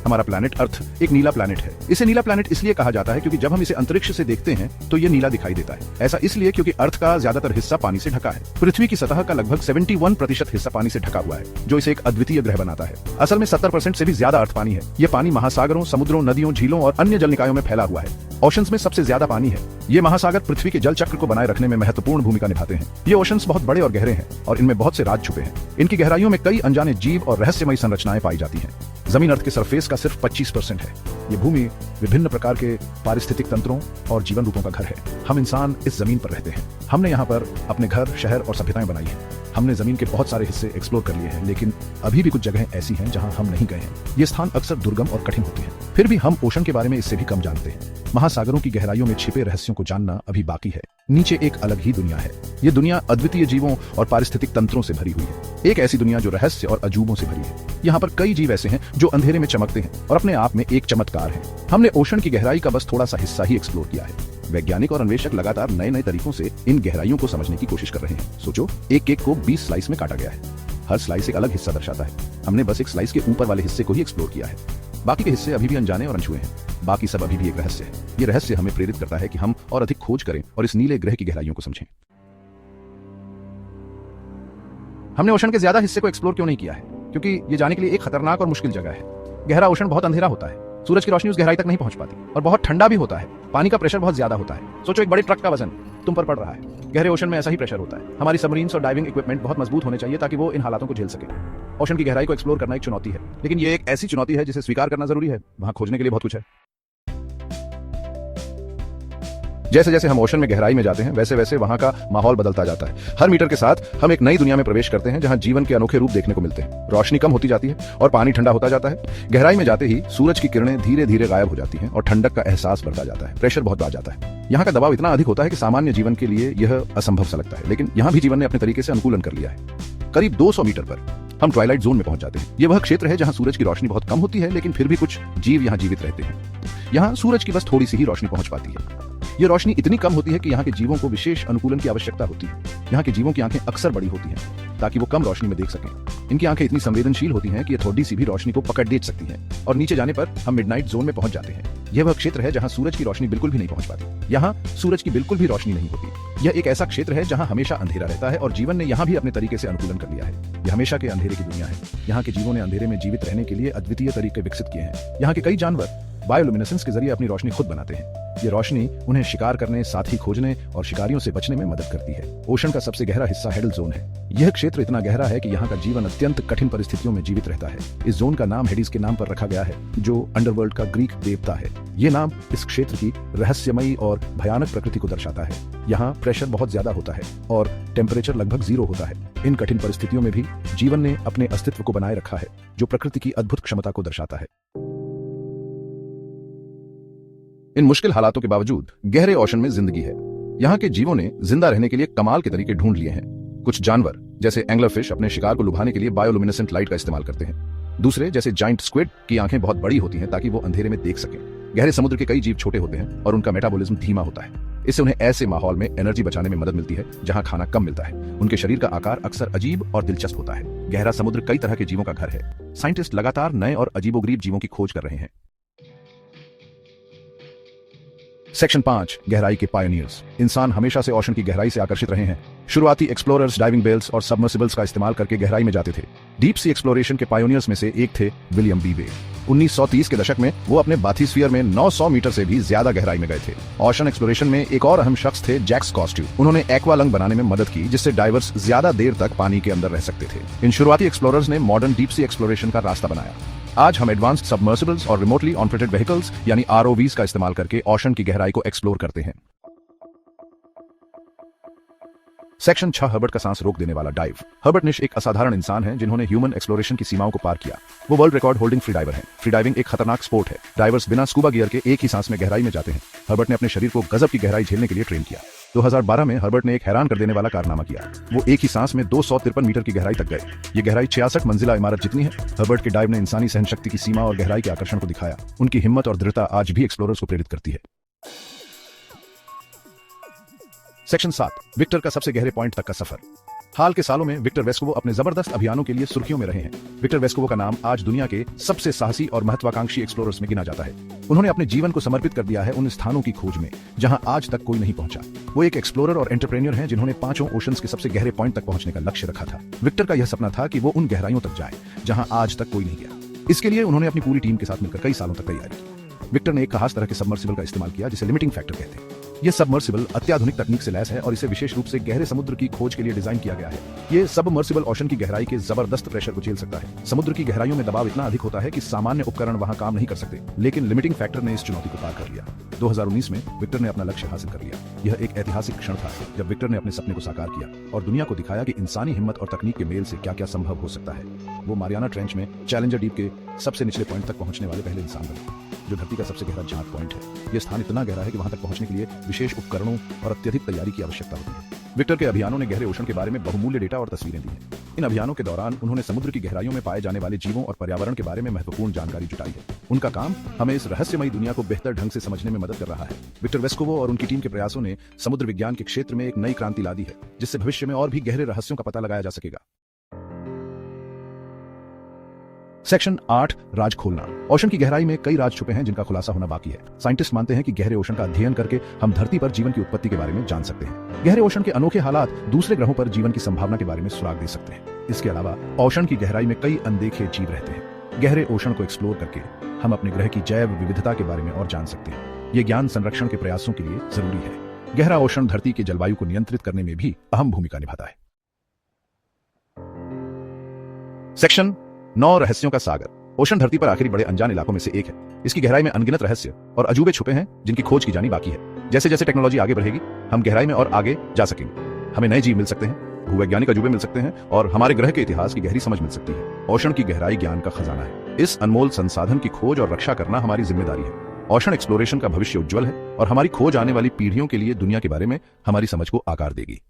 हमारा planet earth एक नीला planet है। इसे नीला प्लैनेट इसलिए कहा जाता है क्योंकि जब हम इसे अंतरिक्ष से देखते हैं तो ये नीला दिखाई देता है। ऐसा इसलिए क्योंकि अर्थ का ज्यादातर हिस्सा पानी से ढका है। पृथ्वी की सतह का लगभग 71% हिस्सा पानी से ढका हुआ है, जो इसे एक अद्वितीय ग्रह बनाता है। असल में 70% से भी ज्यादा अर्थ पानी है। ये पानी महासागरों, समुद्रों, नदियों, झीलों और अन्य जल निकायों में फैला हुआ है। ओशंस में सबसे ज्यादा पानी है। ये महासागर पृथ्वी के जल चक्र को बनाए रखने में महत्वपूर्ण भूमिका निभाते हैं। ये ओशंस बहुत बड़े और गहरे हैं और इनमें बहुत से राज छुपे हैं। इनकी गहराइयों में कई अनजाने जीव और रहस्यमयी संरचनाएं पाई जाती हैं। जमीन अर्थ के सरफेस का सिर्फ 25% है। ये भूमि विभिन्न प्रकार के पारिस्थितिक तंत्रों और जीवन रूपों का घर है। हम इंसान इस जमीन पर रहते हैं। हमने यहाँ पर अपने घर, शहर और सभ्यताएं बनाई हैं। हमने जमीन के बहुत सारे हिस्से एक्सप्लोर कर लिए हैं, लेकिन अभी भी कुछ जगहें ऐसी हैं जहां हम नहीं गए हैं। ये स्थान अक्सर दुर्गम और कठिन होते हैं। फिर भी हम ओशन के बारे में इससे भी कम जानते हैं। महासागरों की गहराइयों में छिपे रहस्यों को जानना अभी बाकी है। नीचे एक अलग ही दुनिया है। ये दुनिया अद्वितीय जीवों और पारिस्थितिक तंत्रों से भरी हुई है। एक ऐसी दुनिया जो रहस्य और अजूबों से भरी है। यहाँ पर कई जीव ऐसे हैं जो अंधेरे में चमकते हैं और अपने आप में एक चमत्कार है। हमने ओशन की गहराई का बस थोड़ा सा हिस्सा ही एक्सप्लोर किया है। वैज्ञानिक और अन्वेषक लगातार नए नए तरीकों से इन गहराइयों को समझने की कोशिश कर रहे हैं। सोचो, एक केक को 20 स्लाइस में काटा गया है। हर स्लाइस एक अलग हिस्सा दर्शाता है। हमने बस एक स्लाइस के ऊपर वाले हिस्से को ही एक्सप्लोर किया है। बाकी के हिस्से अभी भी अनजाने और अनछुए हैं। बाकी सब अभी भी एक रहस्य है। ये रहस्य हमें प्रेरित करता है कि हम और अधिक खोज करें और इस नीले ग्रह की गहराइयों को समझें। हमने ओशन के ज्यादा हिस्से को एक्सप्लोर क्यों नहीं किया है? क्योंकि ये जाने के लिए एक खतरनाक और मुश्किल जगह है। गहरा ओशन बहुत अंधेरा होता है। सूरज की रोशनी उस गहराई तक नहीं पहुंच पाती और बहुत ठंडा भी होता है। पानी का प्रेशर बहुत ज्यादा होता है। सोचो, एक बड़े ट्रक का वजन तुम पर पड़ रहा है। गहरे ओशन में ऐसा ही प्रेशर होता है। हमारी सबमरीन्स और डाइविंग इक्विपमेंट बहुत मजबूत होने चाहिए ताकि वो इन हालातों को झेल सके। ओशन की गहराई को एक्सप्लोर करना एक चुनौती है, लेकिन ये एक ऐसी चुनौती है जिसे स्वीकार करना जरूरी है। वहां खोजने के लिए बहुत कुछ है। जैसे जैसे हम ओशन में गहराई में जाते हैं, वैसे वैसे वहां का माहौल बदलता जाता है। हर मीटर के साथ हम एक नई दुनिया में प्रवेश करते हैं जहां जीवन के अनोखे रूप देखने को मिलते हैं। रोशनी कम होती जाती है और पानी ठंडा होता जाता है। गहराई में जाते ही सूरज की किरणें धीरे धीरे गायब हो जाती हैं और ठंडक का एहसास बढ़ता जाता है। प्रेशर बहुत बढ़ जाता है। यहाँ का दबाव इतना अधिक होता है कि सामान्य जीवन के लिए यह असंभव सा लगता है, लेकिन यहाँ भी जीवन ने अपने तरीके से अनुकूलन कर लिया है। करीब 200 मीटर पर हम ट्वाइलाइट जोन में पहुंच जाते हैं। यह वह क्षेत्र है जहां सूरज की रोशनी बहुत कम होती है, लेकिन फिर भी कुछ जीव यहाँ जीवित रहते हैं। यहाँ सूरज की बस थोड़ी सी ही रोशनी पहुंच पाती है। ये रोशनी इतनी कम होती है कि यहाँ के जीवों को विशेष अनुकूलन की आवश्यकता होती है। यहाँ के जीवों की आंखें अक्सर बड़ी होती हैं ताकि वो कम रोशनी में देख सकें। इनकी आंखें इतनी संवेदनशील होती हैं कि ये थोड़ी सी भी रोशनी को पकड़ देख सकती हैं और नीचे जाने पर हम मिडनाइट जोन में पहुंच जाते हैं। यह वह क्षेत्र है जहां सूरज की रोशनी बिल्कुल भी नहीं पहुंच पाती। यहाँ सूरज की बिल्कुल भी रोशनी नहीं होती। यह एक ऐसा क्षेत्र है जहां हमेशा अंधेरा रहता है और जीवन ने यहाँ भी अपने तरीके से अनुकूलन कर लिया है। यह हमेशा के अंधेरे की दुनिया है। यहाँ के जीवों ने अंधेरे में जीवित रहने के लिए अद्वितीय तरीके विकसित किए हैं। यहाँ के कई जानवर बायोलुमिनेसेंस के जरिए अपनी रोशनी खुद बनाते हैं। ये रोशनी उन्हें शिकार करने, साथी खोजने और शिकारियों से बचने में मदद करती है। ओशन का सबसे गहरा हिस्सा हेडल जोन है। यह क्षेत्र इतना गहरा है कि यहाँ का जीवन अत्यंत कठिन परिस्थितियों में जीवित रहता है। इस जोन का नाम हेडिस के नाम पर रखा गया है, जो अंडरवर्ल्ड का ग्रीक देवता है। ये नाम इस क्षेत्र की रहस्यमयी और भयानक प्रकृति को दर्शाता है। यहाँ प्रेशर बहुत ज्यादा होता है और टेम्परेचर लगभग 0 होता है। इन कठिन परिस्थितियों में भी जीवन ने अपने अस्तित्व को बनाए रखा है, जो प्रकृति की अद्भुत क्षमता को दर्शाता है। इन मुश्किल हालातों के बावजूद गहरे ओशन में जिंदगी है। यहाँ के जीवों ने जिंदा रहने के लिए कमाल के तरीके ढूंढ लिए हैं। कुछ जानवर जैसे एंग्लरफिश अपने शिकार को लुभाने के लिए बायोलुमिनेसेंट लाइट का इस्तेमाल करते हैं। दूसरे जैसे जाइंट स्क्विड की आंखें बहुत बड़ी होती हैं ताकि वो अंधेरे में देख सकें। गहरे समुद्र के कई जीव छोटे होते हैं और उनका मेटाबॉलिज्म धीमा होता है। इससे उन्हें ऐसे माहौल में एनर्जी बचाने में मदद मिलती है जहां खाना कम मिलता है। उनके शरीर का आकार अक्सर अजीब और दिलचस्प होता है। गहरा समुद्र कई तरह के जीवों का घर है। साइंटिस्ट लगातार नए और अजीबोगरीब जीवों की खोज कर रहे हैं। सेक्शन 5, गहराई के पायोनियर्स। इंसान हमेशा से ओशन की गहराई से आकर्षित रहे हैं। शुरुआती एक्सप्लोरर्स डाइविंग बेल्स और सबमर्सिबल्स का इस्तेमाल करके गहराई में जाते थे। डीप सी एक्सप्लोरेशन के पायोनियर्स में से एक थे विलियम बी वेड। 1930 के दशक में वो अपने बाथीस्फीयर में 900 मीटर से भी ज्यादा गहराई में गए थे। ओशन एक्सप्लोरेशन में एक और अहम शख्स थे जैक्स कॉस्ट्यू। उन्होंने एक्वालंग बनाने में मदद की, जिससे डाइवर्स ज्यादा देर तक पानी के अंदर रह सकते थे। इन शुरुआती एक्सप्लोरर्स ने मॉडर्न डीप सी एक्सप्लोरेशन का रास्ता बनाया। आज हम एडवांस्ड सबमर्सिबल्स और रिमोटली ऑपरेटेड व्हीकल्स यानी आरओवीज का इस्तेमाल करके ओशन की गहराई को एक्सप्लोर करते हैं। सेक्शन 6, हर्बर्ट का सांस रोक देने वाला डाइव। हर्बर्ट निश एक असाधारण इंसान है जिन्होंने ह्यूमन एक्सप्लोरेशन की सीमाओं को पार किया। वो world record holding free diver हैं। फ्री डाइविंग एक खतरनाक स्पोर्ट है। डाइवर्स बिना स्कूबा गियर के एक ही सांस में गहराई में जाते हैं। हर्बर्ट ने अपने शरीर को गजब की गहराई झेलने के लिए ट्रेन किया। 2012 में हर्बर्ट ने एक हैरान कर देने वाला कारनामा किया। वो एक ही सांस में 253 मीटर की गहराई तक गए। ये गहराई 66 मंजिला इमारत जितनी है। हर्बर्ट के डाइव ने इंसानी सहनशक्ति की सीमा और गहराई के आकर्षण को दिखाया। उनकी हिम्मत और दृढ़ता आज भी एक्सप्लोरर्स को प्रेरित करती है। सेक्शन 7, विक्टर का सबसे गहरे पॉइंट तक का सफर। हाल के सालों में विक्टर वेस्कोवो अपने जबरदस्त अभियानों के लिए सुर्खियों में रहे हैं। विक्टर वेस्कोवो का नाम आज दुनिया के सबसे साहसी और महत्वाकांक्षी एक्सप्लोरर्स में गिना जाता है। उन्होंने अपने जीवन को समर्पित कर दिया है उन स्थानों की खोज में जहां आज तक कोई नहीं पहुंचा। वो एक एक्सप्लोरर और एंटरप्रेन्योर हैं जिन्होंने 5 ओशंस के सबसे गहरे पॉइंट तक पहुंचने का लक्ष्य रखा था। विक्टर का यह सपना था कि वो उन गहराइयों तक जाए जहां आज तक कोई नहीं गया। इसके लिए उन्होंने अपनी पूरी टीम के साथ मिलकर कई सालों तक तैयारी की। विक्टर ने एक खास तरह के सबमर्सिबल का इस्तेमाल किया जिसे लिमिटिंग फैक्टर कहते हैं। यह सबमर्सिबल अत्याधुनिक तकनीक से लैस है और इसे विशेष रूप से गहरे समुद्र की खोज के लिए डिजाइन किया गया है। ये सबमर्सिबल ओशन की गहराई के जबरदस्त प्रेशर को झेल सकता है। समुद्र की गहराइयों में दबाव इतना अधिक होता है कि सामान्य उपकरण वहां काम नहीं कर सकते, लेकिन लिमिटिंग फैक्टर ने इस चुनौती को पार कर लिया। 2019 में विक्टर ने अपना लक्ष्य हासिल कर लिया। यह एक ऐतिहासिक क्षण था जब विक्टर ने अपने सपने को साकार किया और दुनिया को दिखाया कि इंसानी हिम्मत और तकनीक के मेल से क्या क्या संभव हो सकता है। वो मारियाना ट्रेंच में चैलेंजर डीप के सबसे निचले पॉइंट तक पहुंचने वाले पहले इंसान बने, जो धरती का सबसे गहरा जांच पॉइंट है। यह स्थान इतना गहरा है कि वहां तक पहुंचने के लिए विशेष उपकरणों और अत्यधिक तैयारी की आवश्यकता होती है। विक्टर के अभियानों ने गहरे ओशन के बारे में बहुमूल्य डेटा और तस्वीरें दी हैं। इन अभियानों के दौरान उन्होंने समुद्र की गहराइयों में पाए जाने वाले जीवों और पर्यावरण के बारे में महत्वपूर्ण जानकारी जुटाई है। उनका काम हमें इस रहस्यमयी दुनिया को बेहतर ढंग से समझने में मदद कर रहा है। विक्टर वेस्कोवो और उनकी टीम के प्रयासों ने समुद्र विज्ञान के क्षेत्र में एक नई क्रांति ला दी है, जिससे भविष्य में और भी गहरे रहस्यों का पता लगाया जा सकेगा। सेक्शन 8, राज खोलना। ओशन की गहराई में कई राज छुपे हैं जिनका खुलासा होना बाकी है। साइंटिस्ट मानते हैं कि गहरे ओशन का अध्ययन करके हम धरती पर जीवन की उत्पत्ति के बारे में जान सकते हैं। गहरे ओशन के अनोखे हालात दूसरे ग्रहों पर जीवन की संभावना के बारे में सुराग दे सकते हैं। इसके अलावा ओशन की गहराई में कई अनदेखे जीव रहते हैं। गहरे ओशन को एक्सप्लोर करके हम अपने ग्रह की जैव विविधता के बारे में और जान सकते हैं। ये ज्ञान संरक्षण के प्रयासों के लिए जरूरी है। गहरा ओशन धरती की जलवायु को नियंत्रित करने में भी अहम भूमिका निभाता है। सेक्शन 9, रहस्यों का सागर। ओशन धरती पर आखिरी बड़े अनजान इलाकों में से एक है। इसकी गहराई में अनगिनत रहस्य और अजूबे छुपे हैं जिनकी खोज की जानी बाकी है। जैसे जैसे टेक्नोलॉजी आगे बढ़ेगी, हम गहराई में और आगे जा सकेंगे। हमें नए जीव मिल सकते हैं, भूवैज्ञानिक अजूबे मिल सकते हैं और हमारे ग्रह के इतिहास की गहरी समझ मिल सकती है। ओशन की गहराई ज्ञान का खजाना है। इस अनमोल संसाधन की खोज और रक्षा करना हमारी जिम्मेदारी है। ओशन एक्सप्लोरेशन का भविष्य उज्जवल है और हमारी खोज आने वाली पीढ़ियों के लिए दुनिया के बारे में हमारी समझ को आकार देगी।